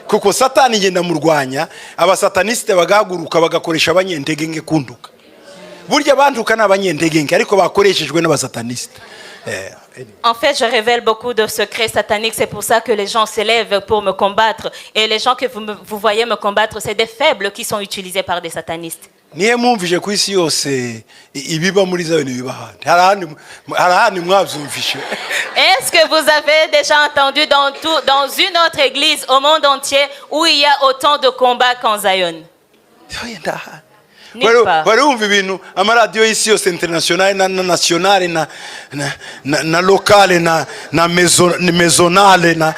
kuko satani igenda murwanya abasataniste bagahaguruka bagakoresha abanyentege nke kunduka. Burya banduka n'abanyentege nke ariko bakoreshejwe n'abasataniste. En fait, je révèle beaucoup de secrets sataniques. C'est pour ça que les gens s'élèvent pour me combattre. Et les gens que vous voyez me combattre, c'est des faibles qui sont utilisés par des satanistes. Niye mwumvije ku isi yose ibiba muri zawe nibibahandi harahandi mwavyumvishe. Est-ce que vous avez déjà entendu dans une autre église au monde entier où il y a autant de combats qu'en Zion? Barumva ibintu amaradiyo y'isi yose international na nationale na locale na maisonale na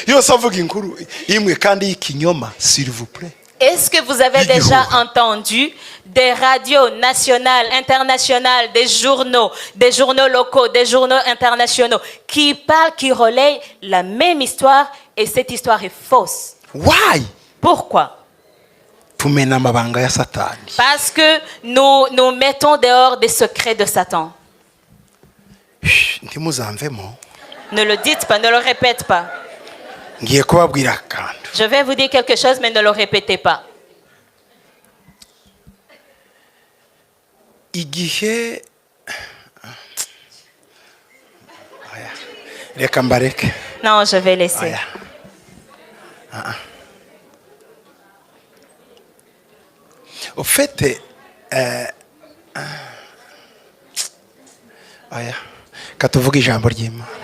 yose avuga inkuru imwe kandi y'ikinyoma, s'il vous plaît. Est-ce que vous avez déjà entendu des radios nationales, internationales, des journaux locaux, des journaux internationaux qui parlent, qui relayent la même histoire et cette histoire est fausse? Why? Pourquoi? Parce que nous mettons dehors des secrets de Satan. Ne le dites pas, ne le répète pas. Je vais vous dire quelque chose, mais ne le répétez pas. Non, je vais laisser. Au fait,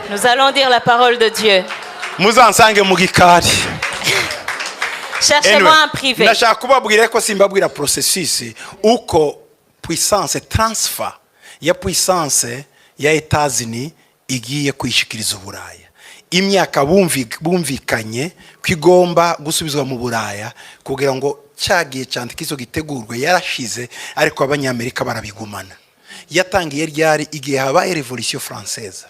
nous allons dire la parole de Dieu. Cherchez-moi en privé. Puissance transfer ya puissance ya États-Unis igiye kwishikiriza Uburaya. Imyaka bumvikanye kwigomba gusubizwa mu Buraya kugira ngo cyagiye cyandikizo gitegurwe yarashize, ariko abanyamerika barabigumana. Yatangiye ryari igihe habaye Revolution Française.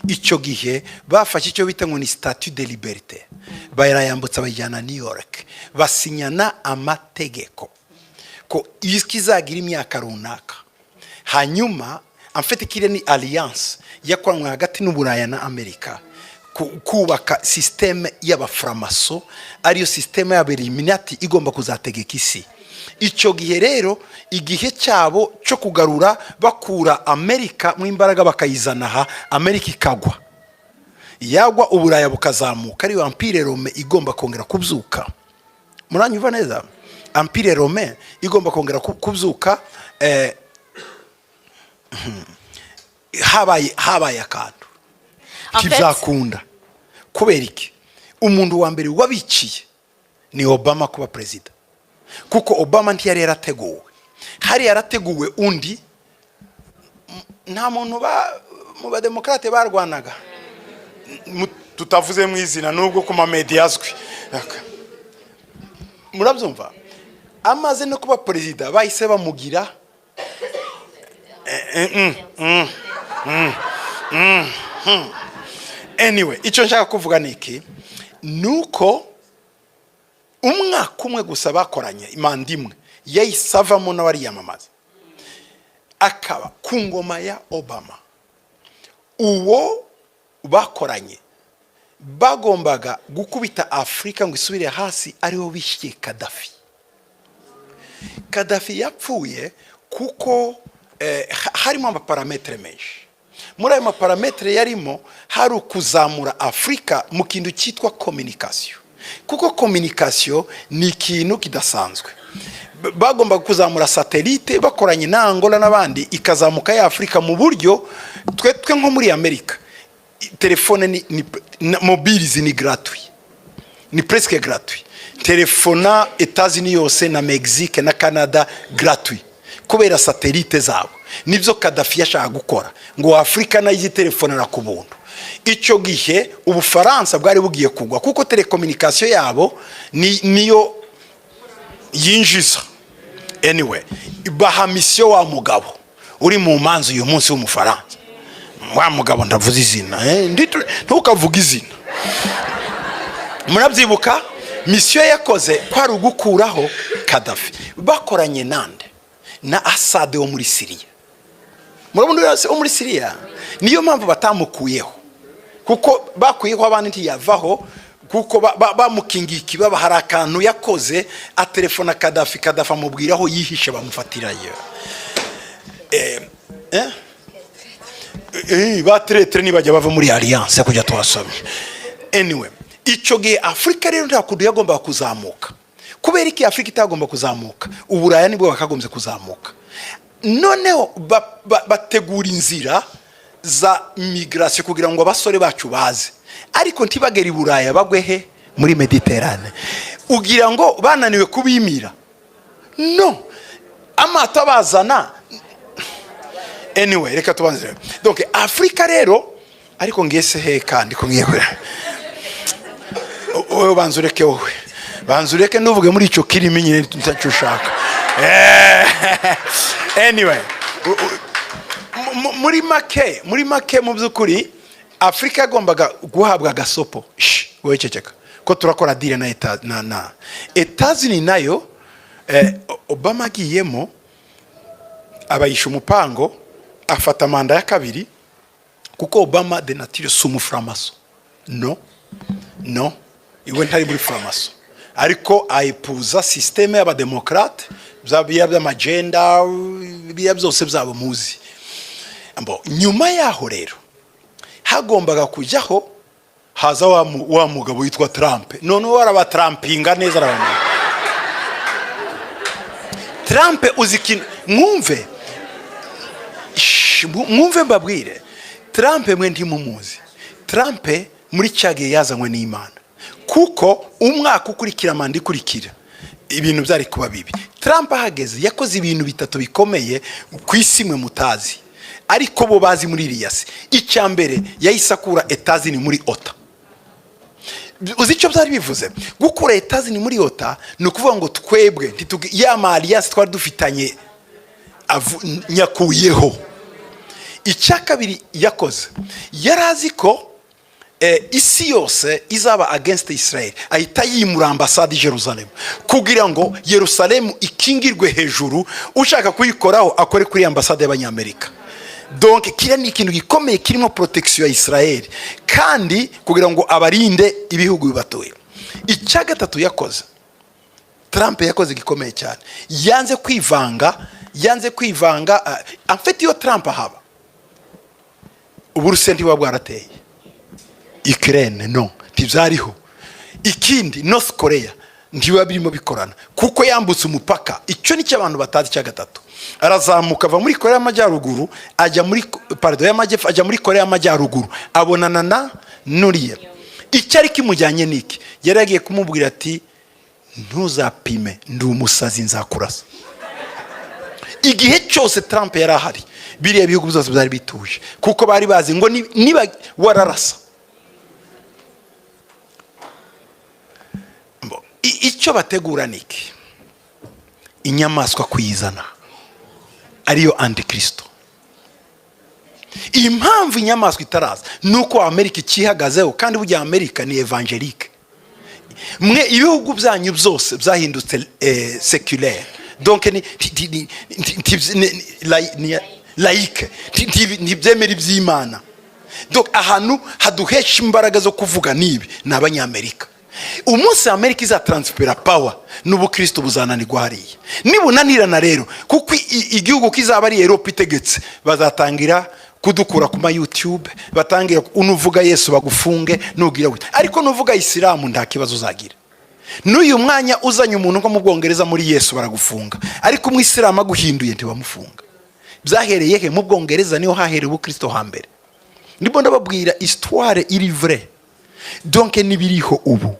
Icyo gihe bafashe icyo bita ngo ni statut de liberté, bayirayambutsa bayijyana New York, basinyana amategeko ko ikizagira imyaka runaka. Hanyuma amfite kire ni alliance yakoranywe hagati n'Uburaya na Amerika kubaka systeme y'abaframaso, ariyo systeme y'Illuminati igomba kuzategeka isi. Icyo gihe rero igihe cyabo cyo kugarura bakura Amerika mu imbaraga bakayizana ha Amerika ikagwa, yagwa Uburaya bukazamuka, ariyo Empire Rome igomba kongera kubyuka. Muranyumva neza? Empire Rome igomba kongera kubyuka. Habaye akantu kizakunda kubera iki? Umuntu wa mbere wabiciye ni Obama kuba president, kuko Obama ntiyari yarateguwe. Hari yarateguwe undi, nta muntu mu bademokrate barwanaga, tutavuze mu izina nubwo kuma media azwi. Murabyumva? Amaze no kuba president bahise bamugira anyway, icyo nshaka kuvuga niki nuko umwaka umwe gusa bakoranye imanda imwe yayisavamo n'abari yamamaza, akaba ku ngoma ya Obama. Uwo bakoranye bagombaga gukubita Afrika ngo isubire hasi, ariho bishiye Gaddafi. Gaddafi yapfuye kuko harimo amaparametre menshi. Muri ayo maparametre yarimo hari ukuzamura Afrika mu kintu cyitwa communication, kuko communication ni ikintu kidasanzwe. Bagomba kuzamura satellite bakoranye na Angola n'abandi, ikazamuka ya Afrika mu buryo twe nko muri Amerika telefone ni mobile ni gratuit, ni presque gratuit. Telefona États-Unis yose na Mexique na Canada gratuit kubera satellite zabo. Nibyo Gaddafi yashaka gukora ngo Afrika nayo telefone na kubuntu. Icyo gihe Ubufaransa bwari bugiye kugwa kuko telecommunication yabo niyo yinjiza. Anyway, baha mission wa mugabo uri mu manzu uyu munsi w'Umufaransa. Wa mugabo ndavuze izina, ntukavuga izina. Murabyibuka mission yakoze kwari ugukuraho Gaddafi. Bakoranye nande na Assad wo muri Syria. Murabona yose wo muri Syria niyo mpamvu batamukuyeho, kuko bakwiyeho abandi ntiyavaho kuko bamukingiye ikibaba, hari akantu yakoze atelefona Kadafi amubwira aho yihishe bamufatirayo. Bateretere nibajya bava muri alliance kujya twasomye. Anyway, icyo gihe Afurika rero nta kuntu yagomba kuzamuka. Kubera iki Afurika itagomba kuzamuka? Uburaya nibwo bakagombye kuzamuka. Noneho bategura inzira za migration kugira ngo abasore bacu baze, ariko ntibagera i Buraya bagwehe muri Mediterane. Ugira ngo bananiwe kubimira? No, amato abazana. Anyway, reka tubanze. Donc Afrika rero, ariko ngese he kandi ko ngiye wowe banzureke wowe. Banzureke nduvuge muri ico kirimi nyine ntacyo ushaka. Anyway, muri make mu byukuri Afrika agombaga guhabwa gasopo. Wowe ceceka ko turakora deal na Etazini nayo Obama agiyemo abayisha umupango afata manda ya kabiri, kuko Obama de nature sumuframaso. No, iwe ntari muri framaso, ariko aipuza systeme y'abademokrate by'amagenda byose byabo muzi. Nyuma yaho rero hagombaga kujyaho haza wa mugabo witwa Trump. None waraba Trumpinga neza arabona. Trump uziki mwumve mbabwire, Trump mwe ntimumuzi. Trump muri cyage yazanywe n'Imana, kuko umwaka ukurikira manda ikurikira ibintu byari kuba bibi. Trump ahageze yakoze ibintu bitatu bikomeye ku isi mwe mutazi, ariko bo bazi muri Iriasi. Icyambere yayisakura Etazini muri OTA. Uzi icyo byari bivuze? Gukura Etazini muri OTA ni ukuvuga ngo twebwe ya alliance twari dufitanye nyakuyeho. Icya kabiri yakoze, yarazi ko isi yose izaba against Israel, ahita yimura ambasade i Jerusalem kugira ngo Yerusalemu ikingirwe hejuru, ushaka kuyikoraho akore kuri ambasade y'Abanyamerika. Donc kiriya ni ikintu gikomeye kirimo protection ya Israel, kandi kugira ngo abarinde ibihugu bibatoye. Icya gatatu yakoze, Trump yakoze gikomeye cyane, yanze kwivanga. Amfite iyo Trump haba Uburusiya ntibuba bwarateye Ukraine, no, ntibyariho. Ikindi North Korea ntibuba birimo bikorana, kuko yambutse umupaka. Icyo ni cy'abantu batazi. Cya gatatu arazamuka ava muri Korea y'Amajyaruguru ajya muri y'Amajyepfo, ajya muri Korea y'Amajyaruguru, abonana na Nuriye. Icyari kimujyanye niki? Yaragiye kumubwira ati ntuzapime, ndi umusazi nzakurasa. Igihe cyose Trump yari ahari, biriya bihugu byose byari bituje, kuko bari bazi ngo niba wararasa. Icyo bategura niki? Inyamaswa kuyizana, ariyo Antikristo. Impamvu inyamaswa itaraza nuko Amerika ikihagazeho, kandi burya Amerika ni evangelique. Mwe ibihugu byanyu byose byahindutse séculaire, donc ni laïque, ntibyemera iby'Imana. Donc ahantu haduhesha imbaraga zo kuvuga nibi n'Abanyamerika. Umunsi Amerika iza transfera power n'ubukristo buzananirwa hariya. Nibunanirana rero, kuko igihugu kizaba ari Europe itegetse, bazatangira kudukura ku ma YouTube, batangira unuvuga Yesu bagufunge, nugira we. Ariko nuvuga Islam nta kibazo uzagira. N'uyu mwanya uzanye umuntu nko mu Bwongereza muri Yesu baragufunga, ariko mu Islam aguhinduye ntibamufunga. Byahereye he? Mu Bwongereza niho hahereye ubukristo hambere. Ndimo ndababwira histoire iri vrai. Donc nibiriho ubu.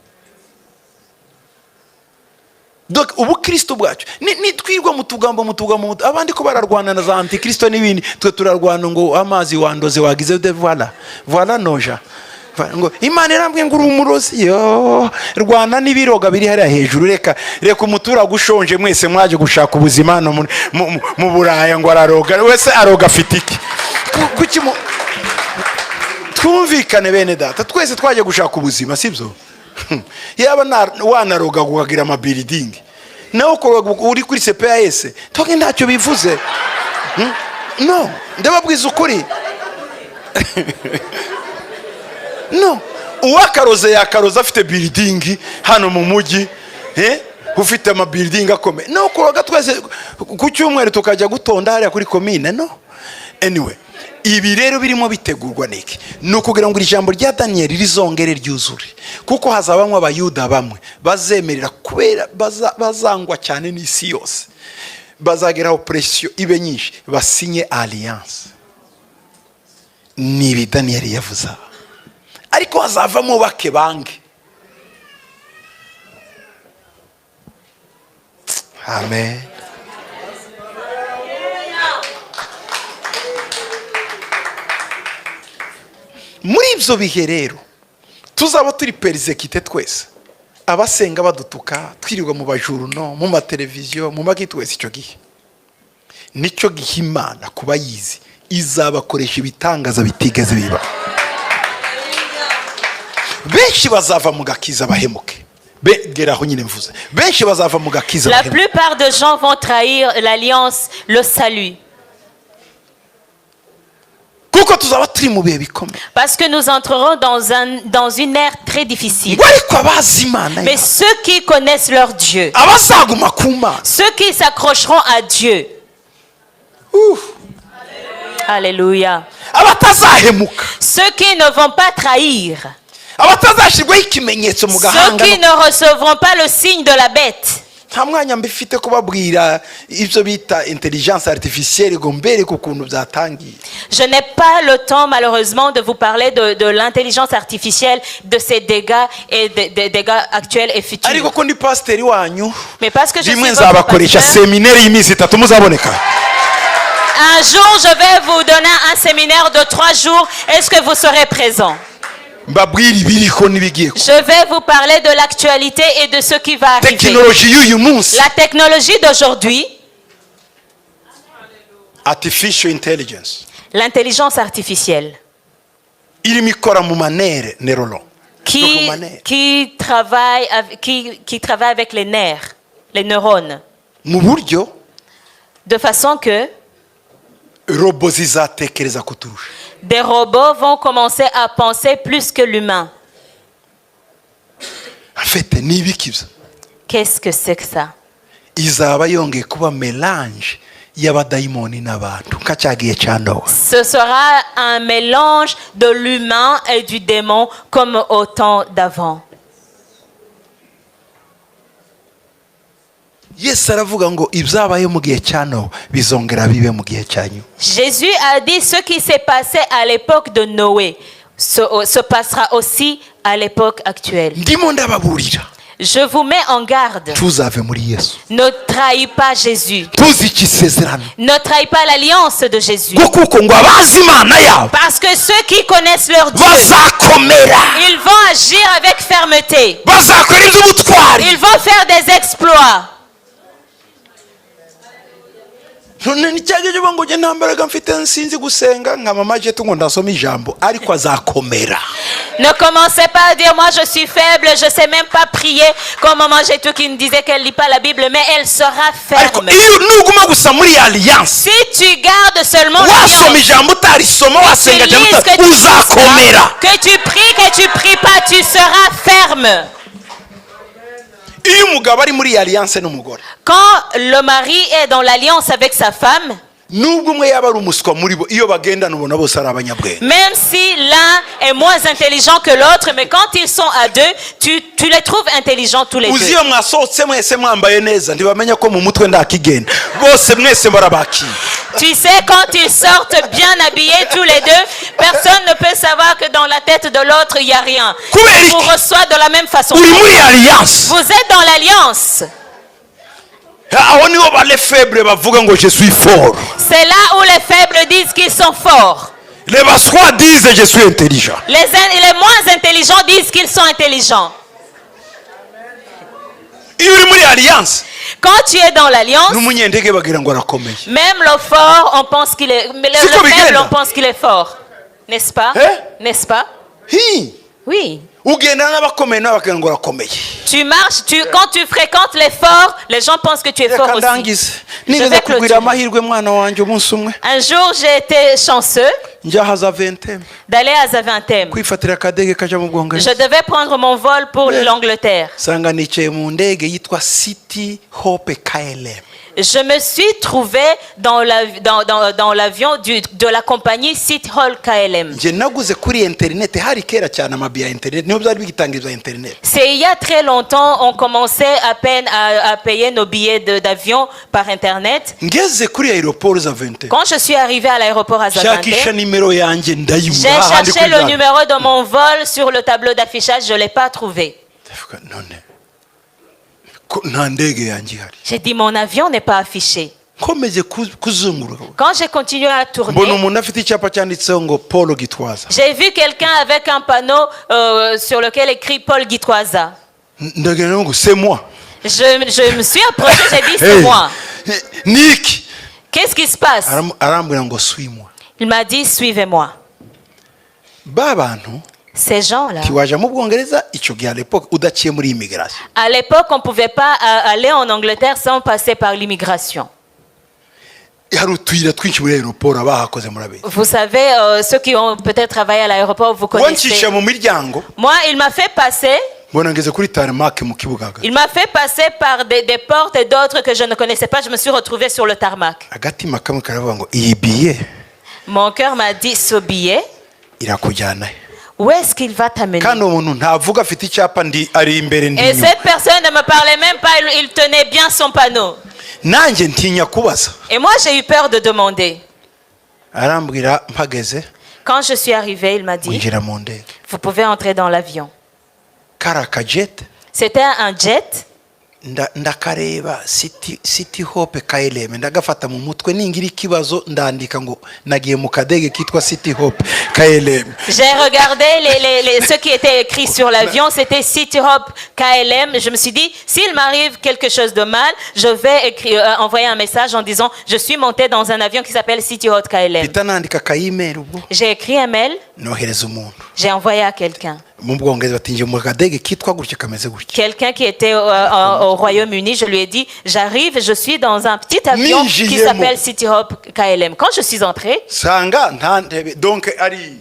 Donc ubukristo bwacu ni twirwa mutugambo abandi ko bararwana na za Antikristo n'ibindi, twe turarwana ngo amazi wandoze wagize de voilà noja ngo Imana irambwe ngo urumurozi yo rwana nibiroga biri hariya hejuru. Reka umutura gushonje mwese mwaje gushaka ubuzima no mu Buraya ngo araroga wese aroga fitiki kuki twumvikane bene data, twese twaje gushaka ubuzima sibyo? Yaba wanaroga guhagira ama building naho ko uri kuri CPAS toke ntacyo bivuze. No, ndababwiza ukuri. no uwakaroze yakaroze afite building hano mu mujyi ufite ama building akomeye no kuroga twese ku cyumweru tukajya gutonda hariya kuri komine no. Anyway, ibi rero birimo bitegurwa niki nukugira ngo ijambo rya Daniel rizongere ryuzure, kuko hazabamwe abayuda bamwe bazemerera kubera bazangwa cyane n'isi yose, bazageraho pressure ibe nyinshi basinye alliance. Nibi Daniel yavuze, ariko hazavamo bake bange. Amen. Muri ibyo bihe rero tuzaba turi persekite twese, abasenga badutuka twirirwa mu bajuru no mu mateleviziyo mu magi twese. Icyo gihe nicyo gihe Imana kuba yizi izabakoresha ibitangaza bitigeze biba. Benshi bazava mu gakiza bahemuke. La plupart des gens vont trahir l'alliance, le salut. Parce que nous entrerons dans une ère très difficile. Mais ceux qui connaissent leur Dieu, ceux qui s'accrocheront à Dieu, Alléluia. Ceux qui ne vont pas trahir, ceux qui ne recevront pas le signe de la bête. Je n'ai pas le temps malheureusement de vous parler de l'intelligence artificielle, de ses dégâts et des dégâts actuels et futurs. Mais parce que je suis votre pasteur, un jour je vais vous donner un séminaire de 3 jours. Est-ce que vous serez présents? Je vais vous parler de l'actualité et de ce qui va arriver. La technologie d'aujourd'hui, artificial intelligence, l'intelligence artificielle, qui travaille avec les nerfs, les neurones, de façon que des robots vont commencer à penser plus que l'humain. Qu'est-ce que c'est que ça? Ce sera un mélange de l'humain et du démon comme au temps d'avant. Jésus a dit ce qui s'est passé à l'époque de Noé se passera aussi à l'époque actuelle. Je vous mets en garde. Ne trahis pas Jésus. Ne trahis pas l'alliance de Jésus. Parce que ceux qui connaissent leur Dieu, ils vont agir avec fermeté. Ils vont faire des exploits. Ne commencez pas à dire moi je suis faible, je sais même pas prier, comme maman Jetou qui me disait qu'elle lit pas la Bible, mais elle sera ferme. Si tu gardes seulement que tu pries pas, tu seras ferme. Quand le mari est dans l'alliance avec sa femme, même si l'un est moins intelligent que l'autre, mais quand ils sont à deux, tu les trouves intelligents tous les deux. Tu sais, quand ils sortent bien habillés tous les deux, personne ne peut savoir que dans la tête de l'autre, il n'y a rien. Ils vous reçoivent de la même façon. Vous êtes dans l'alliance. C'est là où les faibles disent qu'ils sont forts. Les basrois disent je suis intelligent. Les moins intelligents disent qu'ils sont intelligents. Quand tu es dans l'alliance, même le fort, on pense qu'il est, mais le faible, on pense qu'il est fort. N'est-ce pas? N'est-ce pas? Oui. Tu marches, quand tu fréquentes les forts, les gens pensent que tu es fort aussi. Un jour, j'ai été chanceux. njya za Ventem d'aller à Zaventem. kwifatira akadege kaja mu Je Bwongereza devais prendre mon vol pour l'Angleterre. sanga nicaye mu ndege yitwa City Hope KLM. Je me suis trouvé dans l'avion de la compagnie City Hall KLM. nje naguze kuri internet hari kera cyane amabi ya internet niho byari bigitangirizwa internet. C'est il y a très longtemps, on commençait à peine à payer nos billets d'avion par internet. ngeze kuri aeroport za Ventem Quand je suis arrivé à l'aéroport à shakisha Zaventem, nimero yanjye j'ai ndayibura cherché le numéro de mon vol sur le tableau d'affichage, je ne l'ai pas trouvé. none ko nta ndege yanjye ihari J'ai dit mon avion n'est pas affiché. nkomeje kuzunguruka Quand j'ai continué à mbona tourner, umuntu afite icyapa cyanditseho ngo Paul Gitwaza j'ai vu quelqu'un avec un panneau sur lequel écrit Paul Gitwaza. ndagenda ngo c'est moi. Je me suis approché, j'ai dit c'est Hey, moi. Nick Qu'est-ce qui se passe? arambwira ngo suis-moi. Il m'a dit suivez-moi. ba bantu Ces gens-là, tiwaje mu Bwongereza icyo gihe à l'époque udaciye muri immigration. à l'époque, on ne pouvait pas aller en Angleterre sans passer par l'immigration. hari utuyira twinshi muri aeroport abahakoze murabe Vous savez, ceux qui ont peut-être travaillé à l'aéroport, vous connaissez. wancisha mu miryango Moi, il m'a fait passer. mbona ngeze kuri tarmac mu kibuga hagati. Il m'a fait passer par des portes et d'autres que je ne connaissais pas. Je me suis retrouvé sur le tarmac. agatima kamwe karavuga ngo iyi billet Mon cœur m'a dit ce billet, irakujyana he? où est-ce qu'il va t'amener? kandi uwo muntu ntavuga afite icyapa ari imbere ndi Et inyuma. cette personne ne me parlait même pas, il tenait bien son panneau. nanjye ntinya kubaza Et moi, j'ai eu peur de demander. arambwira mpageze Quand je suis arrivé, il m'a dit, winjira mu ndege vous pouvez entrer dans l'avion. kari akajet C'était un jet. ndakareba City Hope KLM ndagafata mu mutwe ningira ikibazo ndandika ngo nagiye mu kadege kitwa City Hope KLM. J'ai regardé ce qui était écrit sur l'avion, c'était City Hope KLM. Je me suis dit, s'il m'arrive quelque chose de mal, je vais envoyer un message en disant, je suis monté dans un avion qui s'appelle City Hope KLM. Bita nandika ka email ubwo J'ai écrit un mail, nohereza umuntu j'ai envoyé à quelqu'un. mu Bwongereza batinje mu kadege kitwa gutya kameze gutya. Quelqu'un qui était au Royaume-Uni, je lui ai dit, j'arrive, je suis dans un petit avion qui s'appelle City Hope KLM. Quand je suis entré, sanga nta ntebe donc ari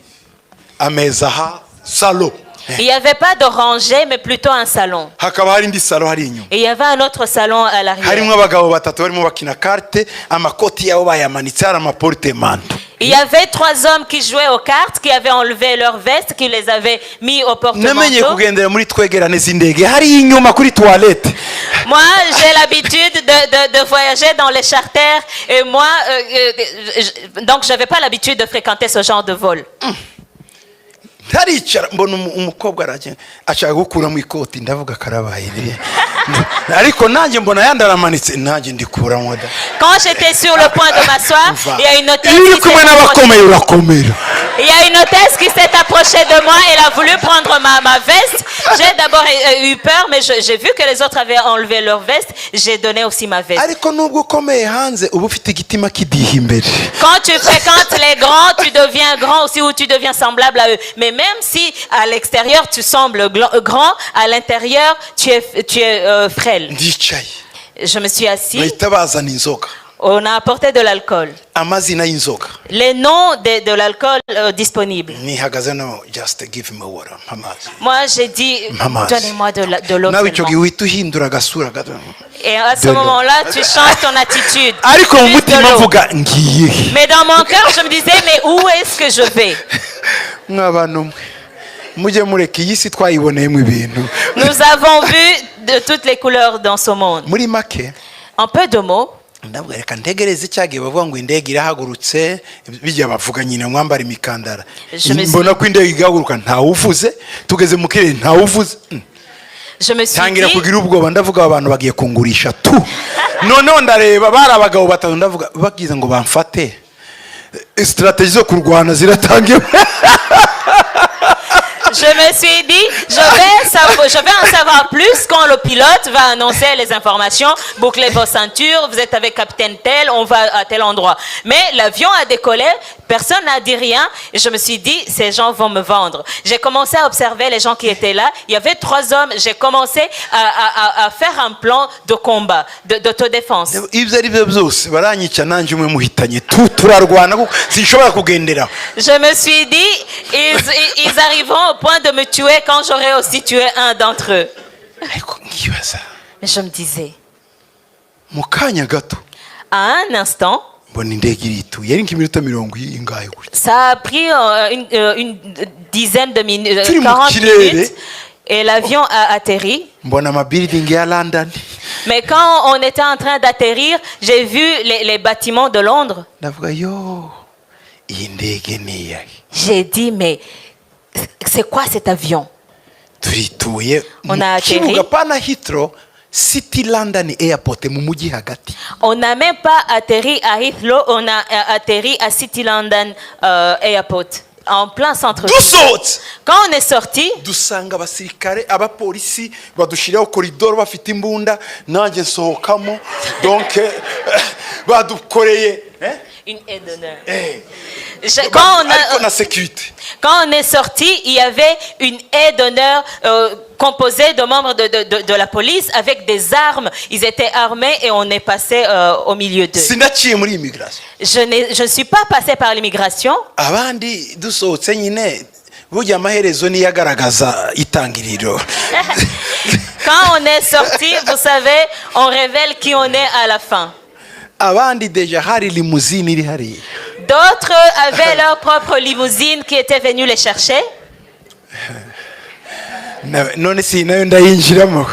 ameza ha salo il n'y avait pas de rangée, mais plutôt un salon. hakaba hari indi salo hari inyuma Et il y avait un autre salon à l'arrière. harimo abagabo batatu barimo bakina carte amakoti yabo bayamanitse hari amaportemanto. Il y avait 3 hommes qui jouaient aux cartes, qui avaient enlevé leurs vestes, qui les avaient mis au namenye porte-manteau. kugendera muri twegerane z'indege hari inyuma kuri toilette. Moi, j'ai l'habitude de voyager dans les charters. Et moi, donc je n'avais pas l'habitude de fréquenter ce genre de vol. ntaricara mbona umukobwa araje ashaka gukuramo ikoti ndavuga karabaye ariko nanjye mbona yandaramanitse nanjye ndikuramo da. Quand j'étais sur le point de m'asseoir, il y a une hôtesse iyo uri qui kumwe s'est n'abakomeye urakomera. Il y a une hôtesse qui s'est approchée de moi. Elle a voulu prendre ma veste. J'ai d'abord eu peur, mais j'ai vu que les autres avaient enlevé leur veste. J'ai donné aussi ma veste. ariko nubwo ukomeye hanze uba ufite igitima kidiha imbere. Quand tu fréquentes les grands, tu deviens grand aussi ou tu deviens semblable à eux. Mais même si à l'extérieur tu sembles grand, à l'intérieur tu es frêle. ndicaye Je me suis assis. bahita bazana inzoga On a apporté de l'alcool. amazina y'inzoga Les noms de l'alcool disponibles. nihagaze no just give me water amazi. Moi, j'ai dit, Maman. donnez-moi de l'eau nawe icyo gihe seulement. uhita uhindura agasura gato. Et à ce De l'eau. moment-là, tu changes ton attitude. ariko mu Plus de mutima l'eau. mvuga ngiye he? Mais dans mon cœur, je me disais, mais où est-ce que je vais? mw'abantu mwe mujye mureka iyi si twayiboneyemo ibintu. Nous avons vu de toutes les couleurs dans ce monde. muri make En peu de mots, ndavuga reka ntegereze cyagiye bavuga ngo indege irahagurutse bijya bavuga nyine mwambara imikandara mbona ko indege igahaguruka ntawuvuze tugeze mu kirere ntawuvuze je me suis tangira dit, kugira ubwoba ndavuga abantu bagiye kungurisha tu noneho ndareba bari abagabo batatu ndavuga bagize ngo bamfate strategie zo kurwana ziratangiye. je me suis dit, je vais en savoir plus quand le pilote va annoncer les informations. Bouclez vos ceintures, vous êtes avec capitaine tel, on va à tel endroit. Mais l'avion a décollé, personne n'a dit rien. Et je me suis dit, ces gens vont me vendre. J'ai commencé à observer les gens qui étaient là. Il y avait 3 hommes. J'ai commencé à faire un plan de combat, d'autodéfense. ibyo ari byo byose baranyica nanjye umwe muhitanye turarwana kuko sinshobora kugendera. Je me suis dit, ils arriveront au point de me tuer quand j'aurai aussi tué un d'entre eux. ariko nkibaza Mais je me disais, mu kanya gato à un instant, mbona indege irituye yari nk'iminota mirongo ingahe gutya. ça a pris une dizaine de minutes, Turi mu 40 kirere. minutes, et l'avion a atterri. mbona amabuilding ya London. Mais quand on était en train d'atterrir, j'ai vu les bâtiments de Londres. ndavuga yo iyi ndege ni iyahe. J'ai dit, mais c'est quoi cet avion? turituye On a atterri. kibuga pana Heathrow City London Airport mu mujyi hagati. On n'a même pas atterri à Heathrow, on a atterri à City London Airport, en plein centre-ville. dusohotse Quand on est sorti, dusanga abasirikare abapolisi badushiraho koridoro bafite imbunda nanjye nsohokamo donc badukoreye une aide d'honneur. eh Quand na sécurité. quand on est sorti, il y avait une aide d'honneur composée de membres de la police avec des armes. Ils étaient armés et on est passé au milieu d'eux. sinaciye muri immigration. Je ne suis pas passé par l'immigration. abandi dusohotse nyine burya amaherezo niyo agaragaza itangiriro. Quand on est sorti, vous savez, on révèle qui on est à la fin. abandi deja hari limousine iri hariya. D'autres avaient leur propre limousine qui était venue les chercher. none si nayo ndayinjiramo.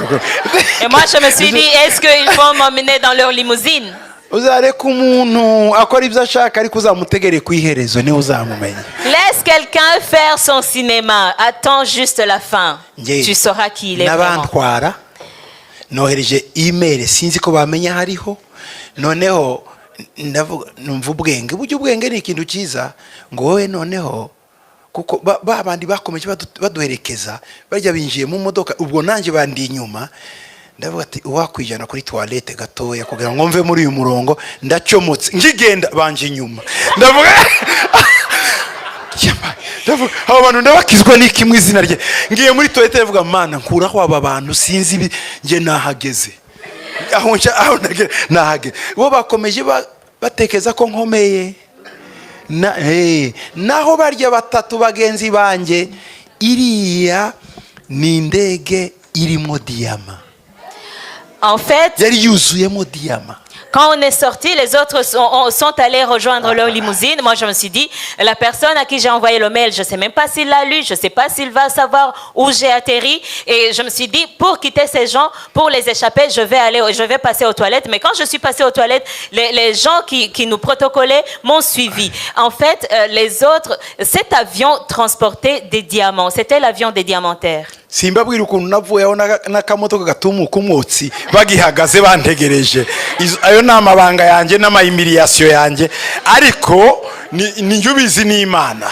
Et moi, je me suis dit, est-ce qu'ils vont m'emmener dans leur limousine? uzareka umuntu akora ibyo ashaka ariko uzamutegere ku iherezo niwe uzamumenya. Laisse quelqu'un faire son cinéma. Attends juste la fin. Tu sauras qui il est vraiment. n'abantwara nohereje email sinzi ko bamenya hariho noneho numva ubwenge buryo ubwenge ni ikintu cyiza ngo wowe noneho kuko babandi bakomeje baduherekeza bajya binjiye mu modoka ubwo nanjye bandi inyuma ndavuga ati wakwijana kuri toilette gatoya kugira ngo mve muri uyu murongo ndacomotse ngigenda banje inyuma ndavuga abantu ndabakizwa n'iki mu izina rye ngiye muri toilette ndavuga mana nkuraho aba bantu sinzi nge nahageze aho nahageze bo bakomeje batekeza ko nkomeye naho barya batatu bagenzi banjye iriya ni indege irimo diyama. En fait, yari yuzuyemo diyama. quand on est sorti, les autres sont allés rejoindre leur limousine. Moi, je me suis dit, la personne à qui j'ai envoyé le mail, je ne sais même pas s'il l'a lu, je ne sais pas s'il va savoir où j'ai atterri. Et je me suis dit, pour quitter ces gens, pour les échapper, je vais passer aux toilettes. Mais quand je suis passée aux toilettes, les gens qui nous protocolaient m'ont suivi. En fait, les autres, cet avion transportait des diamants. C'était l'avion des diamantaires. simbabwira ukuntu navuyeho n'akamoto gatumuka umwotsi bagihagaze bantegereje. Ayo ni amabanga yanjye n'amayimiliyasiyo yanjye ariko ni yubizi n'Imana.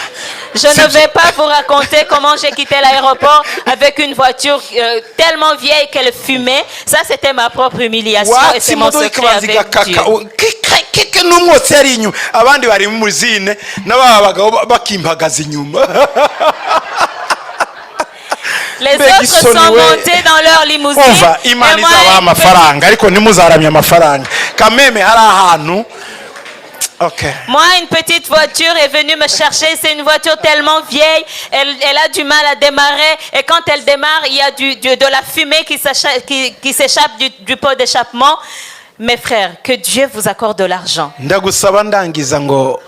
Je ne vais pas vous raconter comment j'ai quitté l'aéroport avec une voiture tellement vieille qu'elle fumait. Ça, c'était ma propre humiliation et c'est mon secret avec Dieu. Keke n'umwotsi yari inyuma abandi bari mu zine n'ababagabo bakimpagaza inyuma. Les autres sont montés dans leur limousine. Umva Imana izabaha amafaranga ariko ntimuzaramye amafaranga kameme hari ahantu. Okay. Moi, une petite voiture est venue me chercher. C'est une voiture tellement vieille, elle a du mal à démarrer. Et quand elle démarre, il y a de la fumée qui s'échappe du pot d'échappement. Mes frères, que Dieu vous accorde de l'argent. Ndagusaba ndangiza ngo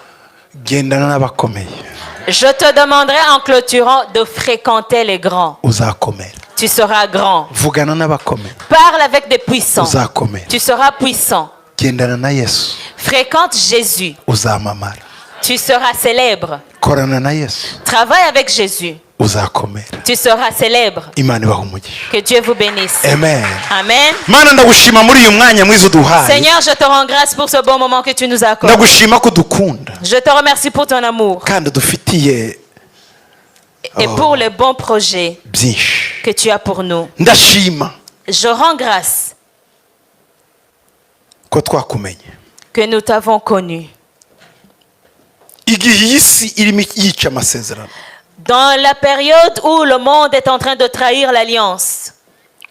gendana n'abakomeye. Je te demanderai en clôturant de fréquenter les grands. Uzakomera. Tu seras grand. Vugana n'abakomeye. Parle avec des puissants. Uzakomera. Tu seras puissant. Gendana na Yesu. Fréquente Jésus. Uzamamara. Tu seras célèbre. Korana na Yesu. Travaille avec Jésus. Uzakomera. Tu seras célèbre. Imana ibahe umugisha. Que Dieu vous bénisse. Amen. Amen. Mana ndagushima muri uyu mwanya mwiza uduhaye. Seigneur, je te rends grâce pour ce bon moment que tu nous accordes. Ndagushima ko dukunda. Je te remercie pour ton amour Kandi dufitiye et pour les bons projets byinshi. que tu as pour nous. ndashima Je rends grâce ko twakumenye que nous t'avons connu. igihe iyi si irimo yica amasezerano Dans la période où le monde est en train de trahir l'alliance,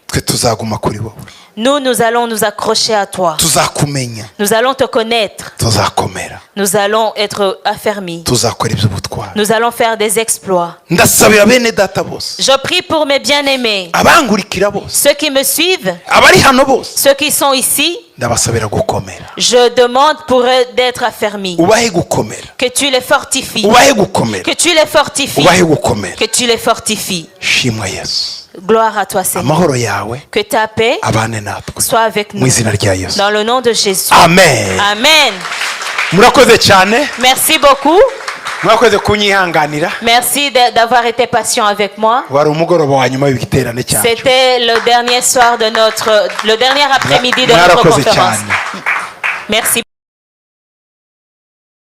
twe tuzaguma kuri wowe nous allons nous accrocher à toi. tuzakumenya Nous allons te connaître. tuzakomera Nous allons être affermis. tuzakora iby'ubutwari Nous allons faire des exploits. ndasabira bene data bose Je prie pour mes bien-aimés, abankurikira bose ceux qui me suivent, abari hano bose ceux qui sont ici. ndabasabira gukomera Je demande pour eux d'être affermis. ubahe gukomera Que tu les fortifies. ubahe gukomera Que tu les fortifies. ubahe gukomera Que tu les fortifies. shimwa yesu Gloire à toi, Seigneur. amahoro yawe Que ta paix abane natwe soit avec mu nous. izina rya yesu Dans le nom de Jésus. amen Amen. murakoze cyane Merci beaucoup. mwakoze kunyihanganira Merci d'avoir été patient avec moi. wari umugoroba wa nyuma w'igiterane cyacu C'était le dernier soir de le dernier après-midi de notre mwarakoze conférence. cyane Merci.